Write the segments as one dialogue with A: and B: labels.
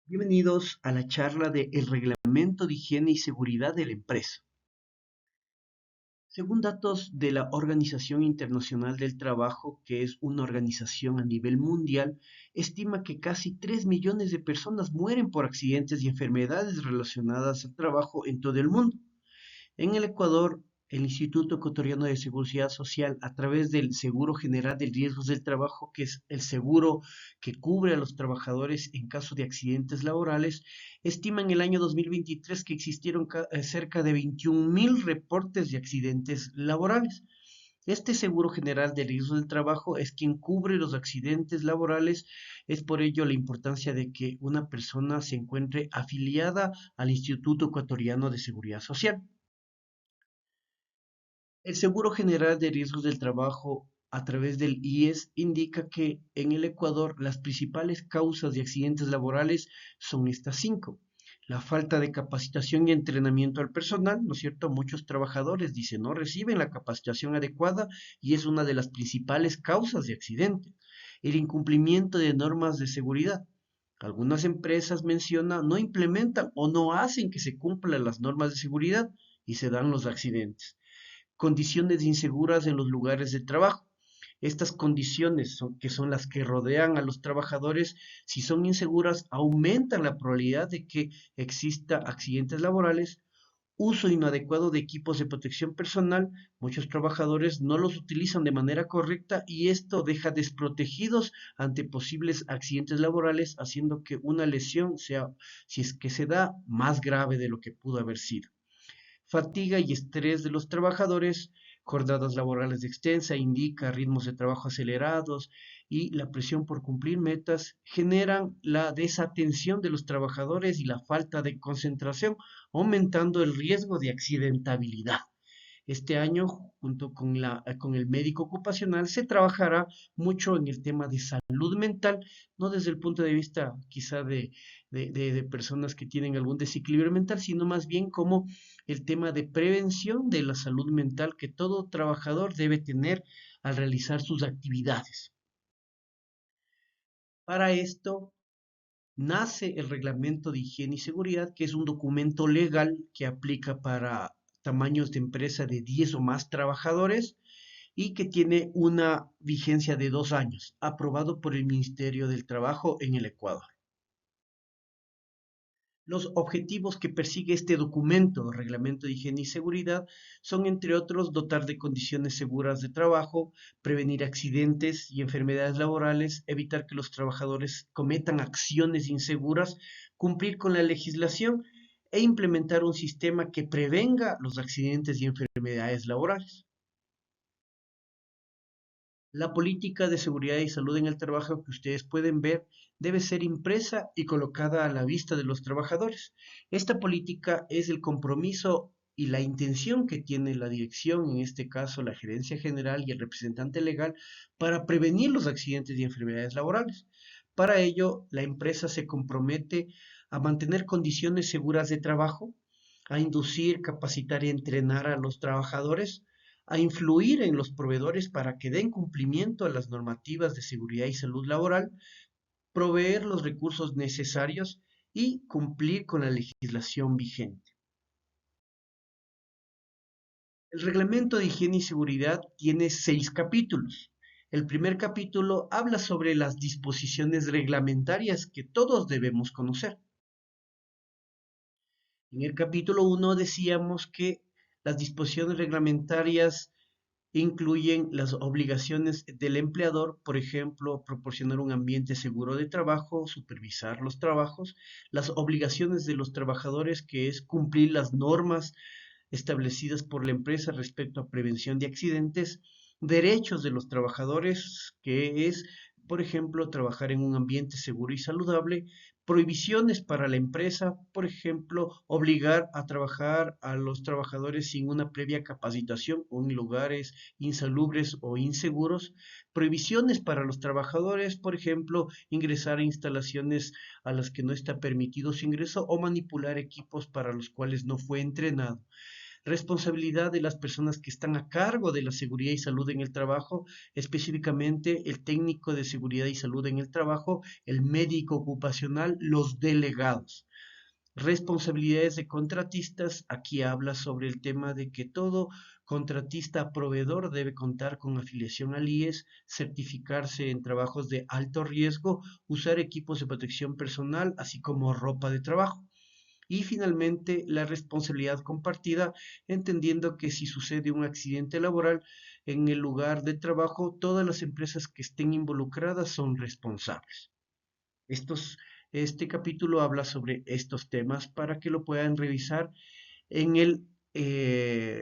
A: Bienvenidos a la charla de El Reglamento de Higiene y Seguridad de la Empresa. Según datos de la Organización Internacional del Trabajo, que es una organización a nivel mundial, estima que casi 3 millones de personas mueren por accidentes y enfermedades relacionadas al trabajo en todo el mundo. En el Ecuador, el Instituto Ecuatoriano de Seguridad Social, a través del Seguro General de Riesgos del Trabajo, que es el seguro que cubre a los trabajadores en caso de accidentes laborales, estima en el año 2023 que existieron cerca de 21.000 reportes de accidentes laborales. Este Seguro General de Riesgos del Trabajo es quien cubre los accidentes laborales. Es por ello la importancia de que una persona se encuentre afiliada al Instituto Ecuatoriano de Seguridad Social. El Seguro General de Riesgos del Trabajo a través del IES indica que en el Ecuador las principales causas de accidentes laborales son estas cinco. La falta de capacitación y entrenamiento al personal, ¿no es cierto? Muchos trabajadores dicen no reciben la capacitación adecuada y es una de las principales causas de accidente. El incumplimiento de normas de seguridad. Algunas empresas mencionan no implementan o no hacen que se cumplan las normas de seguridad y se dan los accidentes. Condiciones inseguras en los lugares de trabajo. Estas condiciones que son las que rodean a los trabajadores, si son inseguras, aumentan la probabilidad de que exista accidentes laborales. Uso inadecuado de equipos de protección personal. Muchos trabajadores no los utilizan de manera correcta y esto deja desprotegidos ante posibles accidentes laborales, haciendo que una lesión sea, si es que se da, más grave de lo que pudo haber sido. Fatiga y estrés de los trabajadores, jornadas laborales extensas, indica ritmos de trabajo acelerados y la presión por cumplir metas generan la desatención de los trabajadores y la falta de concentración, aumentando el riesgo de accidentabilidad. Este año, junto con el médico ocupacional, se trabajará mucho en el tema de salud mental, no desde el punto de vista quizá de personas que tienen algún desequilibrio mental, sino más bien como el tema de prevención de la salud mental que todo trabajador debe tener al realizar sus actividades. Para esto nace el Reglamento de Higiene y Seguridad, que es un documento legal que aplica para tamaños de empresa de 10 o más trabajadores y que tiene una vigencia de 2 años, aprobado por el Ministerio del Trabajo en el Ecuador. Los objetivos que persigue este documento, Reglamento de Higiene y Seguridad, son, entre otros, dotar de condiciones seguras de trabajo, prevenir accidentes y enfermedades laborales, evitar que los trabajadores cometan acciones inseguras, cumplir con la legislación e implementar un sistema que prevenga los accidentes y enfermedades laborales. La política de seguridad y salud en el trabajo que ustedes pueden ver debe ser impresa y colocada a la vista de los trabajadores. Esta política es el compromiso y la intención que tiene la dirección, en este caso la gerencia general y el representante legal, para prevenir los accidentes y enfermedades laborales. Para ello, la empresa se compromete a mantener condiciones seguras de trabajo, a inducir, capacitar y entrenar a los trabajadores, a influir en los proveedores para que den cumplimiento a las normativas de seguridad y salud laboral, proveer los recursos necesarios y cumplir con la legislación vigente. El Reglamento de Higiene y Seguridad tiene 6 capítulos. El primer capítulo habla sobre las disposiciones reglamentarias que todos debemos conocer. En el capítulo 1 decíamos que las disposiciones reglamentarias incluyen las obligaciones del empleador, por ejemplo, proporcionar un ambiente seguro de trabajo, supervisar los trabajos, las obligaciones de los trabajadores, que es cumplir las normas establecidas por la empresa respecto a prevención de accidentes, derechos de los trabajadores, que es, por ejemplo, trabajar en un ambiente seguro y saludable, prohibiciones para la empresa, por ejemplo, obligar a trabajar a los trabajadores sin una previa capacitación o en lugares insalubres o inseguros, prohibiciones para los trabajadores, por ejemplo, ingresar a instalaciones a las que no está permitido su ingreso o manipular equipos para los cuales no fue entrenado. Responsabilidad de las personas que están a cargo de la seguridad y salud en el trabajo, específicamente el técnico de seguridad y salud en el trabajo, el médico ocupacional, los delegados. Responsabilidades de contratistas, aquí habla sobre el tema de que todo contratista proveedor debe contar con afiliación al IES, certificarse en trabajos de alto riesgo, usar equipos de protección personal, así como ropa de trabajo. Y finalmente, la responsabilidad compartida, entendiendo que si sucede un accidente laboral en el lugar de trabajo, todas las empresas que estén involucradas son responsables. Estos, este capítulo habla sobre estos temas para que lo puedan revisar. En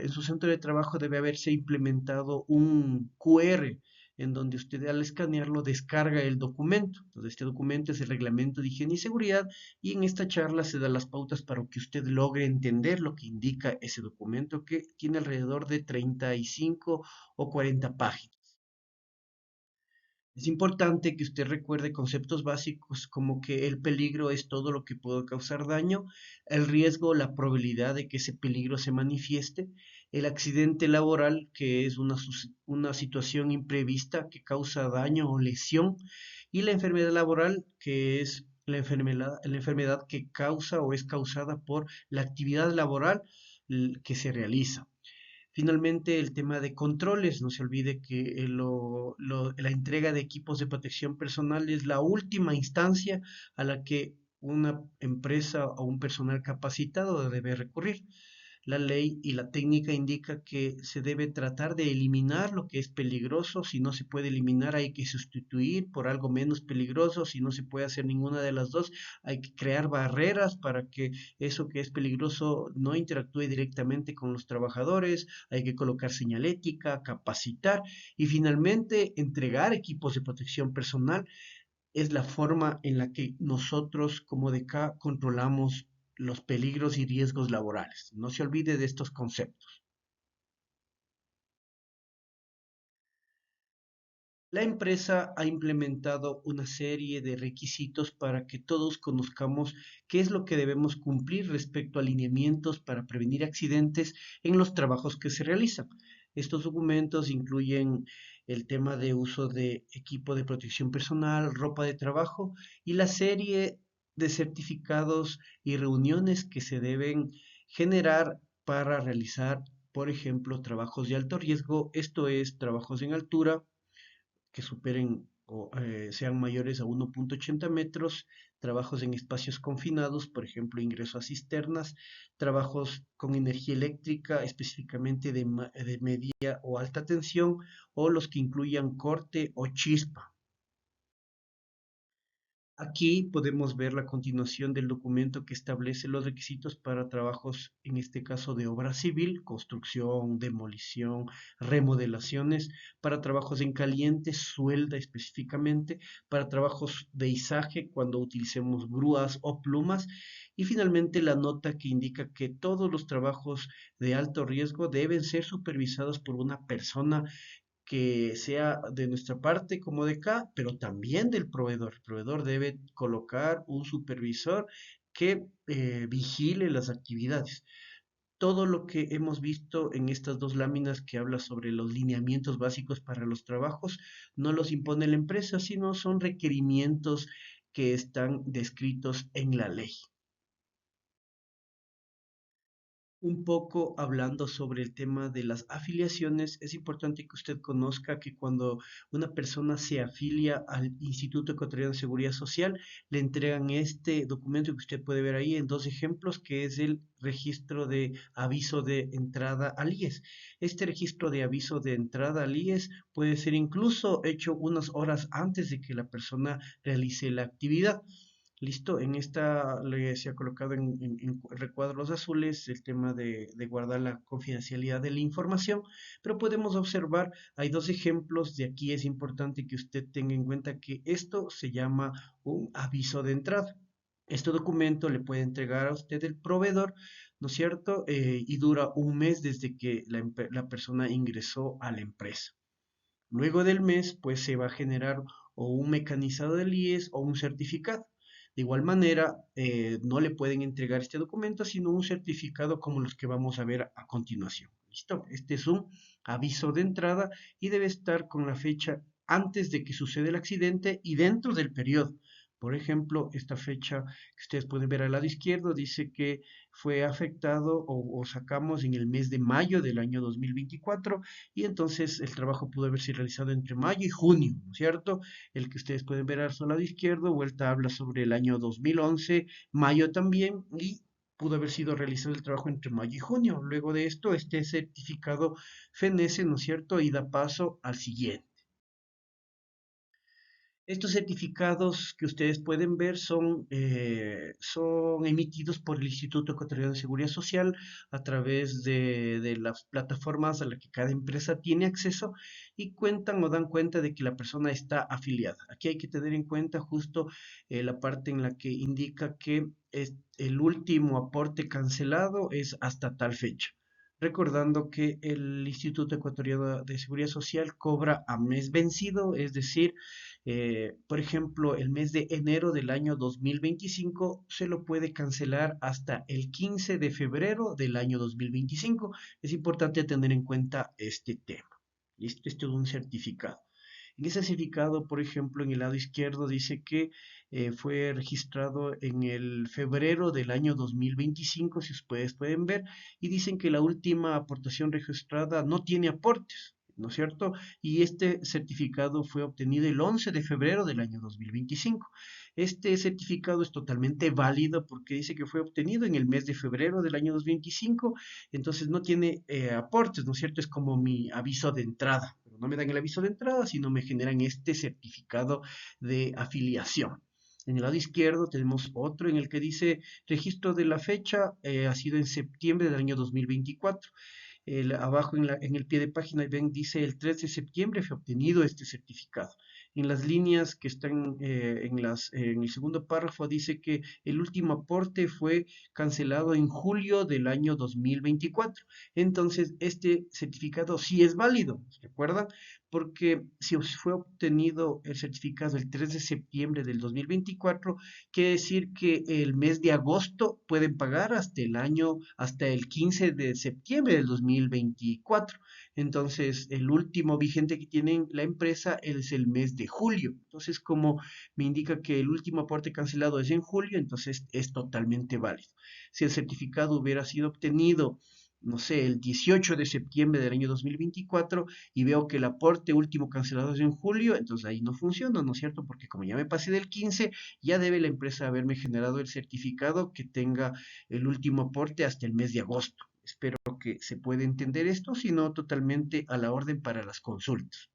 A: su centro de trabajo debe haberse implementado un QR en donde usted al escanearlo descarga el documento. Entonces, este documento es el reglamento de higiene y seguridad y en esta charla se dan las pautas para que usted logre entender lo que indica ese documento que tiene alrededor de 35 o 40 páginas. Es importante que usted recuerde conceptos básicos como que el peligro es todo lo que puede causar daño, el riesgo, la probabilidad de que ese peligro se manifieste, el accidente laboral, que es una situación imprevista que causa daño o lesión, y la enfermedad laboral, que es la enfermedad que causa o es causada por la actividad laboral que se realiza. Finalmente, el tema de controles. No se olvide que la entrega de equipos de protección personal es la última instancia a la que una empresa o un personal capacitado debe recurrir. La ley y la técnica indica que se debe tratar de eliminar lo que es peligroso. Si no se puede eliminar, hay que sustituir por algo menos peligroso. Si no se puede hacer ninguna de las dos, hay que crear barreras para que eso que es peligroso no interactúe directamente con los trabajadores. Hay que colocar señalética, capacitar y finalmente entregar equipos de protección personal. Es la forma en la que nosotros como DK controlamos los peligros y riesgos laborales. No se olvide de estos conceptos. La empresa ha implementado una serie de requisitos para que todos conozcamos qué es lo que debemos cumplir respecto a alineamientos para prevenir accidentes en los trabajos que se realizan. Estos documentos incluyen el tema de uso de equipo de protección personal, ropa de trabajo y la serie de certificados y reuniones que se deben generar para realizar, por ejemplo, trabajos de alto riesgo, esto es, trabajos en altura que superen o sean mayores a 1,80 metros, trabajos en espacios confinados, por ejemplo, ingreso a cisternas, trabajos con energía eléctrica, específicamente de media o alta tensión, o los que incluyan corte o chispa. Aquí podemos ver la continuación del documento que establece los requisitos para trabajos, en este caso de obra civil, construcción, demolición, remodelaciones, para trabajos en caliente, suelda específicamente, para trabajos de izaje cuando utilicemos grúas o plumas, y finalmente la nota que indica que todos los trabajos de alto riesgo deben ser supervisados por una persona que sea de nuestra parte como de acá, pero también del proveedor. El proveedor debe colocar un supervisor que vigile las actividades. Todo lo que hemos visto en estas dos láminas que habla sobre los lineamientos básicos para los trabajos no los impone la empresa, sino son requerimientos que están descritos en la ley. Un poco hablando sobre el tema de las afiliaciones, es importante que usted conozca que cuando una persona se afilia al Instituto Ecuatoriano de Seguridad Social, le entregan este documento que usted puede ver ahí en dos ejemplos, que es el registro de aviso de entrada al IES. Este registro de aviso de entrada al IES puede ser incluso hecho unas horas antes de que la persona realice la actividad. Listo, en esta se ha colocado en recuadros azules el tema de guardar la confidencialidad de la información, pero podemos observar, hay dos ejemplos, de aquí es importante que usted tenga en cuenta que esto se llama un aviso de entrada. Este documento le puede entregar a usted el proveedor, ¿no es cierto? Y dura un mes desde que la persona ingresó a la empresa. Luego del mes, pues se va a generar o un mecanizado del IES o un certificado. De igual manera, no le pueden entregar este documento, sino un certificado como los que vamos a ver a continuación. ¿Listo? Este es un aviso de entrada y debe estar con la fecha antes de que suceda el accidente y dentro del periodo. Por ejemplo, esta fecha que ustedes pueden ver al lado izquierdo dice que fue afectado o sacamos en el mes de mayo del año 2024 y entonces el trabajo pudo haberse realizado entre mayo y junio, ¿no es cierto? El que ustedes pueden ver al lado izquierdo, vuelta habla sobre el año 2011, mayo también, y pudo haber sido realizado el trabajo entre mayo y junio. Luego de esto, este certificado fenece, ¿no es cierto? Y da paso al siguiente. Estos certificados que ustedes pueden ver son emitidos por el Instituto Ecuatoriano de Seguridad Social a través de las plataformas a las que cada empresa tiene acceso y cuentan o dan cuenta de que la persona está afiliada. Aquí hay que tener en cuenta justo la parte en la que indica que el último aporte cancelado es hasta tal fecha. Recordando que el Instituto Ecuatoriano de Seguridad Social cobra a mes vencido, es decir, por ejemplo, el mes de enero del año 2025 se lo puede cancelar hasta el 15 de febrero del año 2025. Es importante tener en cuenta este tema. ¿Listo? Este es un certificado. En ese certificado, por ejemplo, en el lado izquierdo dice que fue registrado en el febrero del año 2025, si ustedes pueden ver, y dicen que la última aportación registrada no tiene aportes, ¿no es cierto? Y este certificado fue obtenido el 11 de febrero del año 2025. Este certificado es totalmente válido porque dice que fue obtenido en el mes de febrero del año 2025, entonces no tiene aportes, ¿no es cierto? Es como mi aviso de entrada, pero no me dan el aviso de entrada, sino me generan este certificado de afiliación. En el lado izquierdo tenemos otro en el que dice registro de la fecha, ha sido en septiembre del año 2024. Abajo en el pie de página ven, dice el 3 de septiembre fue obtenido este certificado. En las líneas que están en el segundo párrafo dice que el último aporte fue cancelado en julio del año 2024. Entonces, este certificado sí es válido, ¿recuerdan? Porque si fue obtenido el certificado el 3 de septiembre del 2024, quiere decir que el mes de agosto pueden pagar hasta el año, hasta el 15 de septiembre del 2024. Entonces, el último vigente que tiene la empresa es el mes de julio. Entonces, como me indica que el último aporte cancelado es en julio, entonces es totalmente válido. Si el certificado hubiera sido obtenido, no sé, el 18 de septiembre del año 2024 y veo que el aporte último cancelado es en julio, entonces ahí no funciona, ¿no es cierto? Porque como ya me pasé del 15, ya debe la empresa haberme generado el certificado que tenga el último aporte hasta el mes de agosto. Espero que se pueda entender esto, si no, totalmente a la orden para las consultas.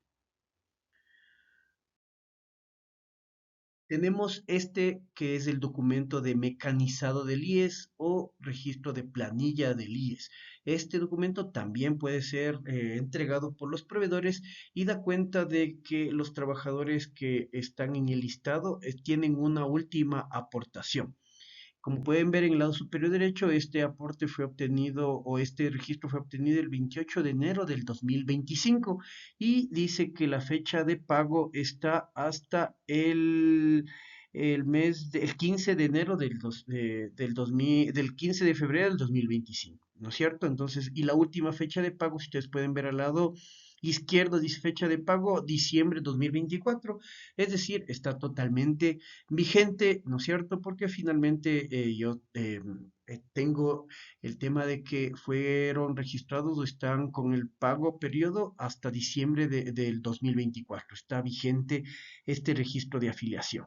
A: Tenemos este que es el documento de mecanizado del IES o registro de planilla del IES. Este documento también puede ser entregado por los proveedores y da cuenta de que los trabajadores que están en el listado tienen una última aportación. Como pueden ver en el lado superior derecho, este aporte fue obtenido o este registro fue obtenido el 28 de enero del 2025 y dice que la fecha de pago está hasta el 15 de enero del 2000, del 15 de febrero del 2025, ¿no es cierto? Entonces, y la última fecha de pago, si ustedes pueden ver al lado izquierdo, dice fecha de pago, diciembre 2024, es decir, está totalmente vigente, ¿no es cierto? Porque finalmente yo tengo el tema de que fueron registrados o están con el pago periodo hasta diciembre del 2024. Está vigente este registro de afiliación.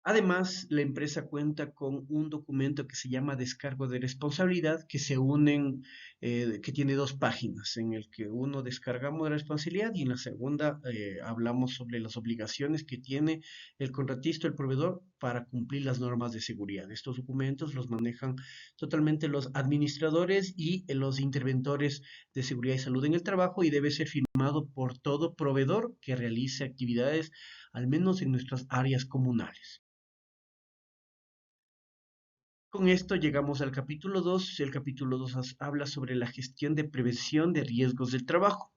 A: Además, la empresa cuenta con un documento que se llama descargo de responsabilidad, que se unen, que tiene dos páginas, en el que uno descargamos de responsabilidad y en la segunda hablamos sobre las obligaciones que tiene el contratista, el proveedor, para cumplir las normas de seguridad. Estos documentos los manejan totalmente los administradores y los interventores de seguridad y salud en el trabajo y debe ser firmado por todo proveedor que realice actividades, al menos en nuestras áreas comunales. Con esto llegamos al capítulo 2. El capítulo 2 habla sobre la gestión de prevención de riesgos del trabajo.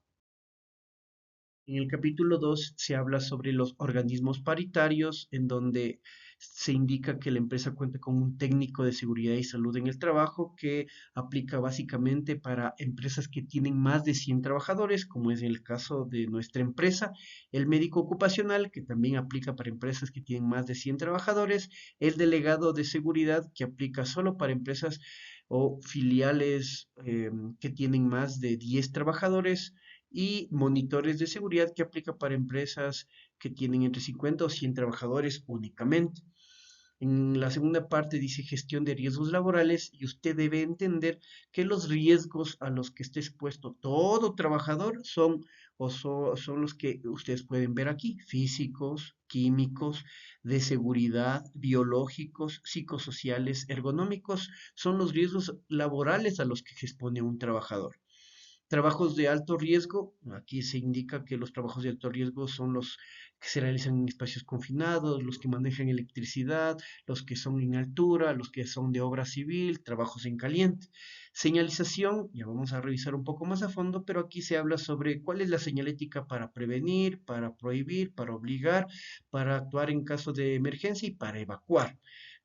A: En el capítulo 2 se habla sobre los organismos paritarios, en donde se indica que la empresa cuenta con un técnico de seguridad y salud en el trabajo que aplica básicamente para empresas que tienen más de 100 trabajadores, como es el caso de nuestra empresa, el médico ocupacional, que también aplica para empresas que tienen más de 100 trabajadores, el delegado de seguridad, que aplica solo para empresas o filiales que tienen más de 10 trabajadores, y monitores de seguridad que aplica para empresas que tienen entre 50 o 100 trabajadores únicamente. En la segunda parte dice gestión de riesgos laborales y usted debe entender que los riesgos a los que esté expuesto todo trabajador son los que ustedes pueden ver aquí: físicos, químicos, de seguridad, biológicos, psicosociales, ergonómicos. Son los riesgos laborales a los que se expone un trabajador. Trabajos de alto riesgo, aquí se indica que los trabajos de alto riesgo son los que se realizan en espacios confinados, los que manejan electricidad, los que son en altura, los que son de obra civil, trabajos en caliente. Señalización, ya vamos a revisar un poco más a fondo, pero aquí se habla sobre cuál es la señalética para prevenir, para prohibir, para obligar, para actuar en caso de emergencia y para evacuar.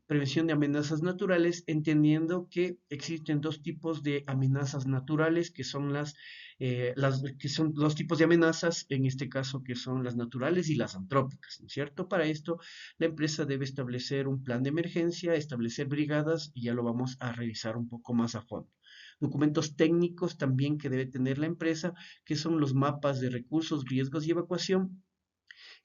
A: Prevención de amenazas naturales, entendiendo que existen dos tipos de amenazas naturales, que son que son dos tipos de amenazas, en este caso, que son las naturales y las antrópicas, ¿no es cierto? Para esto, la empresa debe establecer un plan de emergencia, establecer brigadas, y ya lo vamos a revisar un poco más a fondo. Documentos técnicos también que debe tener la empresa, que son los mapas de recursos, riesgos y evacuación.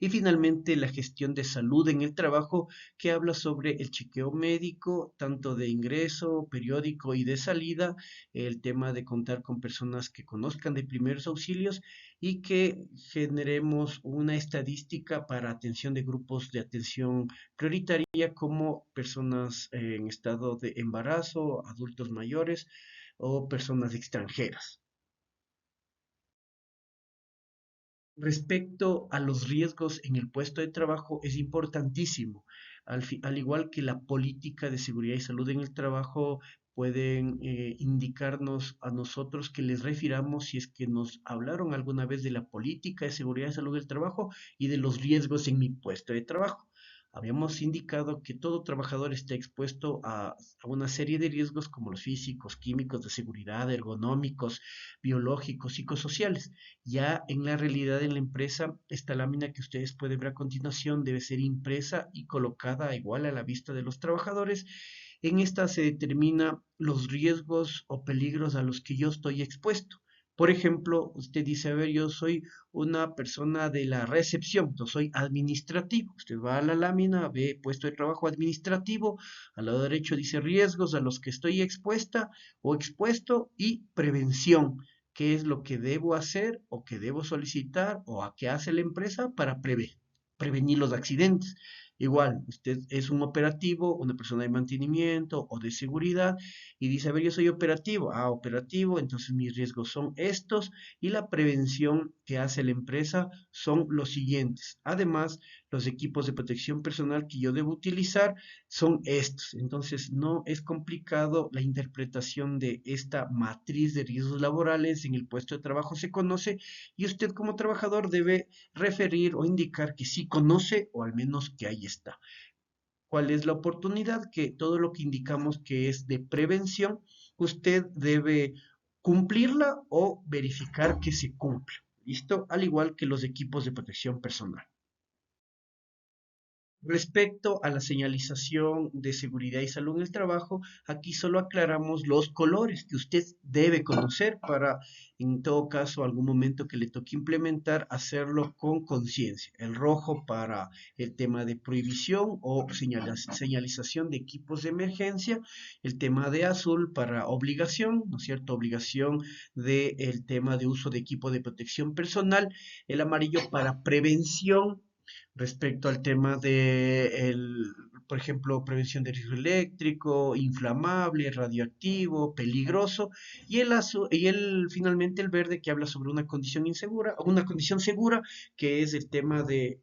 A: Y finalmente, la gestión de salud en el trabajo, que habla sobre el chequeo médico, tanto de ingreso, periódico y de salida, el tema de contar con personas que conozcan de primeros auxilios y que generemos una estadística para atención de grupos de atención prioritaria, como personas en estado de embarazo, adultos mayores o personas extranjeras. Respecto a los riesgos en el puesto de trabajo, es importantísimo, al igual que la política de seguridad y salud en el trabajo, pueden indicarnos a nosotros que les refiramos si es que nos hablaron alguna vez de la política de seguridad y salud del trabajo y de los riesgos en mi puesto de trabajo. Habíamos indicado que todo trabajador está expuesto a una serie de riesgos, como los físicos, químicos, de seguridad, ergonómicos, biológicos, psicosociales. Ya en la realidad en la empresa, esta lámina que ustedes pueden ver a continuación debe ser impresa y colocada igual a la vista de los trabajadores. En esta se determina los riesgos o peligros a los que yo estoy expuesto. Por ejemplo, usted dice, a ver, yo soy una persona de la recepción, yo soy administrativo. Usted va a la lámina, ve puesto de trabajo administrativo, al lado derecho dice riesgos a los que estoy expuesta o expuesto y prevención: qué es lo que debo hacer o que debo solicitar o a qué hace la empresa para prevenir los accidentes. Igual, usted es un operativo, una persona de mantenimiento o de seguridad, y dice, a ver, yo soy operativo. Ah, operativo, entonces mis riesgos son estos, y la prevención que hace la empresa son los siguientes. Además, los equipos de protección personal que yo debo utilizar son estos. Entonces, no es complicado la interpretación de esta matriz de riesgos laborales en el puesto de trabajo, se conoce, y usted como trabajador debe referir o indicar que sí conoce, o al menos que ahí está. ¿Cuál es la oportunidad? Que todo lo que indicamos que es de prevención, usted debe cumplirla o verificar que se cumple. ¿Listo? Al igual que los equipos de protección personal. Respecto a la señalización de seguridad y salud en el trabajo, aquí solo aclaramos los colores que usted debe conocer para, en todo caso, algún momento que le toque implementar, hacerlo con conciencia. El rojo para el tema de prohibición o señalización de equipos de emergencia, el tema de azul para obligación, ¿no es cierto? Obligación del tema de uso de equipo de protección personal, el amarillo para prevención respecto al tema de, por ejemplo, prevención de riesgo eléctrico, inflamable, radioactivo, peligroso, y el azul, finalmente el verde, que habla sobre una condición insegura, o una condición segura, que es el tema de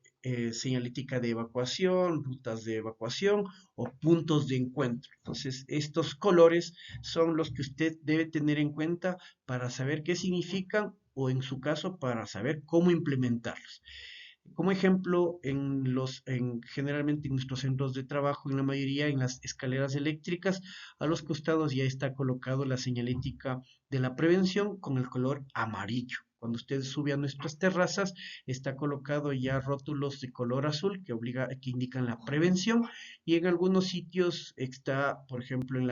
A: señalética de evacuación, rutas de evacuación o puntos de encuentro. Entonces, estos colores son los que usted debe tener en cuenta para saber qué significan o en su caso para saber cómo implementarlos. Como ejemplo, generalmente en nuestros centros de trabajo, en la mayoría, en las escaleras eléctricas, a los costados ya está colocado la señalética de la prevención con el color amarillo. Cuando usted sube a nuestras terrazas, está colocado ya rótulos de color azul que indican la prevención, y en algunos sitios está, por ejemplo, en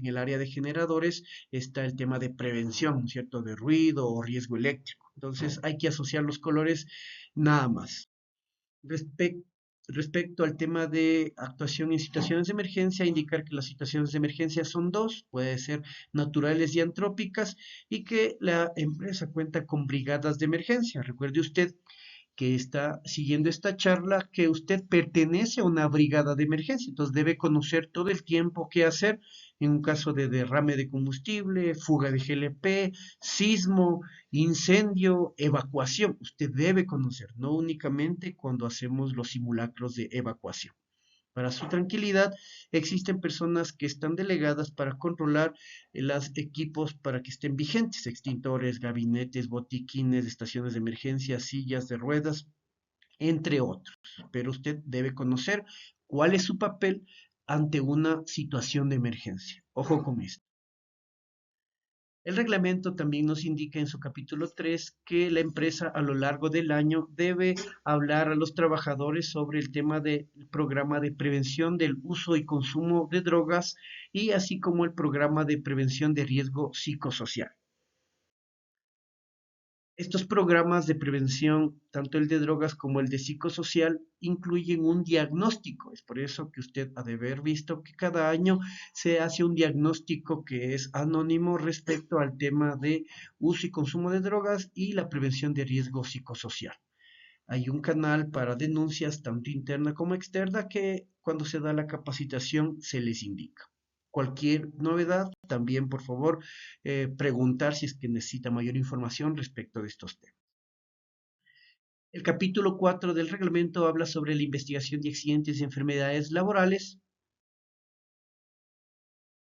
A: el área de generadores, está el tema de prevención, ¿cierto? De ruido o riesgo eléctrico. Entonces hay que asociar los colores nada más. Respec- Respecto al tema de actuación en situaciones de emergencia, indicar que las situaciones de emergencia son dos, puede ser naturales y antrópicas, y que la empresa cuenta con brigadas de emergencia. Recuerde usted que está siguiendo esta charla que usted pertenece a una brigada de emergencia, entonces debe conocer todo el tiempo qué hacer en un caso de derrame de combustible, fuga de GLP, sismo, incendio, evacuación. Usted debe conocer, no únicamente cuando hacemos los simulacros de evacuación. Para su tranquilidad, existen personas que están delegadas para controlar los equipos para que estén vigentes, extintores, gabinetes, botiquines, estaciones de emergencia, sillas de ruedas, entre otros. Pero usted debe conocer cuál es su papel ante una situación de emergencia. Ojo con esto. El reglamento también nos indica en su capítulo 3 que la empresa a lo largo del año debe hablar a los trabajadores sobre el tema del programa de prevención del uso y consumo de drogas, y así como el programa de prevención de riesgo psicosocial. Estos programas de prevención, tanto el de drogas como el de psicosocial, incluyen un diagnóstico. Es por eso que usted ha de haber visto que cada año se hace un diagnóstico que es anónimo respecto al tema de uso y consumo de drogas y la prevención de riesgo psicosocial. Hay un canal para denuncias, tanto interna como externa, que cuando se da la capacitación se les indica. Cualquier novedad, también por favor preguntar si es que necesita mayor información respecto de estos temas. El capítulo 4 del reglamento habla sobre la investigación de accidentes y enfermedades laborales.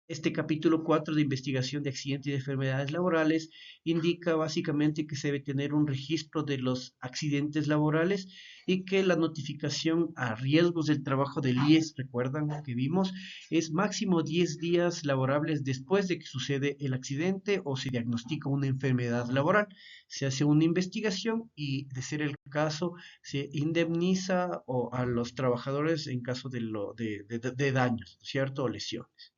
A: Este capítulo 4 de investigación de accidentes y de enfermedades laborales indica básicamente que se debe tener un registro de los accidentes laborales y que la notificación a riesgos del trabajo del IES, recuerdan que vimos, es máximo 10 días laborables después de que sucede el accidente o se diagnostica una enfermedad laboral. Se hace una investigación y, de ser el caso, se indemniza a los trabajadores en caso de daños, ¿cierto? O lesiones.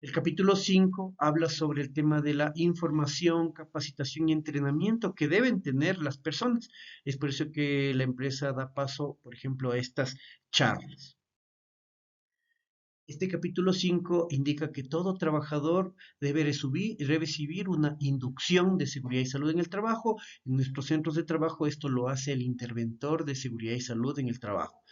A: El capítulo 5 habla sobre el tema de la información, capacitación y entrenamiento que deben tener las personas. Es por eso que la empresa da paso, por ejemplo, a estas charlas. Este capítulo 5 indica que todo trabajador debe recibir una inducción de seguridad y salud en el trabajo. En nuestros centros de trabajo esto lo hace el interventor de seguridad y salud en el trabajo.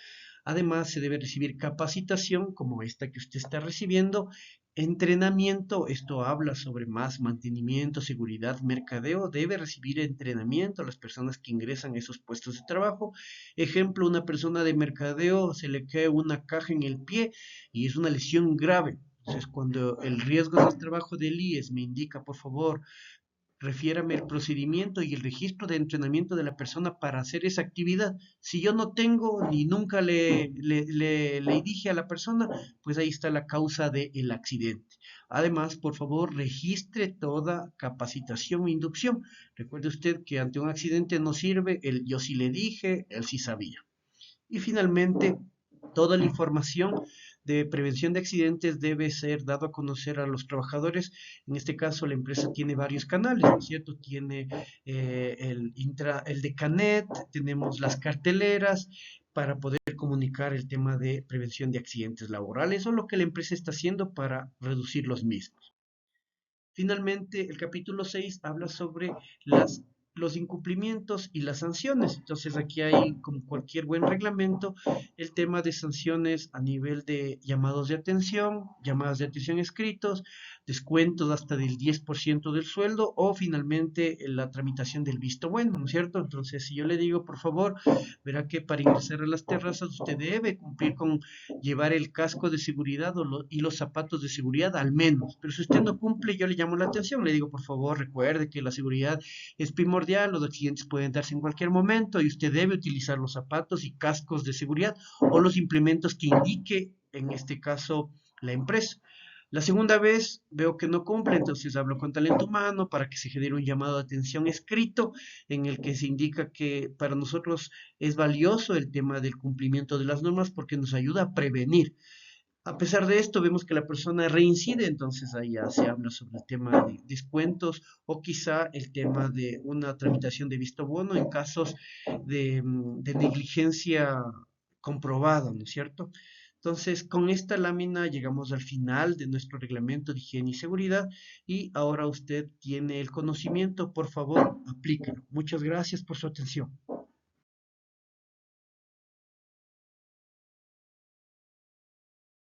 A: Además, se debe recibir capacitación como esta que usted está recibiendo, entrenamiento, esto habla sobre más mantenimiento, seguridad, mercadeo, debe recibir entrenamiento a las personas que ingresan a esos puestos de trabajo. Ejemplo, una persona de mercadeo se le cae una caja en el pie y es una lesión grave. Entonces, cuando el riesgo del trabajo del IES me indica, por favor, refiérame el procedimiento y el registro de entrenamiento de la persona para hacer esa actividad. Si yo no tengo ni nunca le dije a la persona, pues ahí está la causa del accidente. Además, por favor, registre toda capacitación o inducción. Recuerde usted que ante un accidente no sirve el yo sí le dije, él sí sabía. Y finalmente, toda la información de prevención de accidentes debe ser dado a conocer a los trabajadores. En este caso, la empresa tiene varios canales, ¿no es cierto? Tiene el de Canet, tenemos las carteleras para poder comunicar el tema de prevención de accidentes laborales o lo que la empresa está haciendo para reducir los mismos. Finalmente, el capítulo 6 habla sobre las los incumplimientos y las sanciones. Entonces aquí hay, como cualquier buen reglamento, el tema de sanciones a nivel de llamados de atención, llamadas de atención escritos, descuentos hasta del 10% del sueldo o finalmente la tramitación del visto bueno, ¿no es cierto? Entonces, si yo le digo, por favor, verá que para ingresar a las terrazas usted debe cumplir con llevar el casco de seguridad y los zapatos de seguridad al menos. Pero si usted no cumple, yo le llamo la atención, le digo, por favor, recuerde que la seguridad es primordial, los accidentes pueden darse en cualquier momento y usted debe utilizar los zapatos y cascos de seguridad o los implementos que indique, en este caso, la empresa. La segunda vez veo que no cumple, entonces hablo con talento humano para que se genere un llamado de atención escrito en el que se indica que para nosotros es valioso el tema del cumplimiento de las normas porque nos ayuda a prevenir. A pesar de esto, vemos que la persona reincide, entonces ahí ya se habla sobre el tema de descuentos o quizá el tema de una tramitación de visto bueno en casos de negligencia comprobada, ¿no es cierto? Entonces, con esta lámina llegamos al final de nuestro reglamento de higiene y seguridad y ahora usted tiene el conocimiento, por favor, aplíquelo. Muchas gracias por su atención.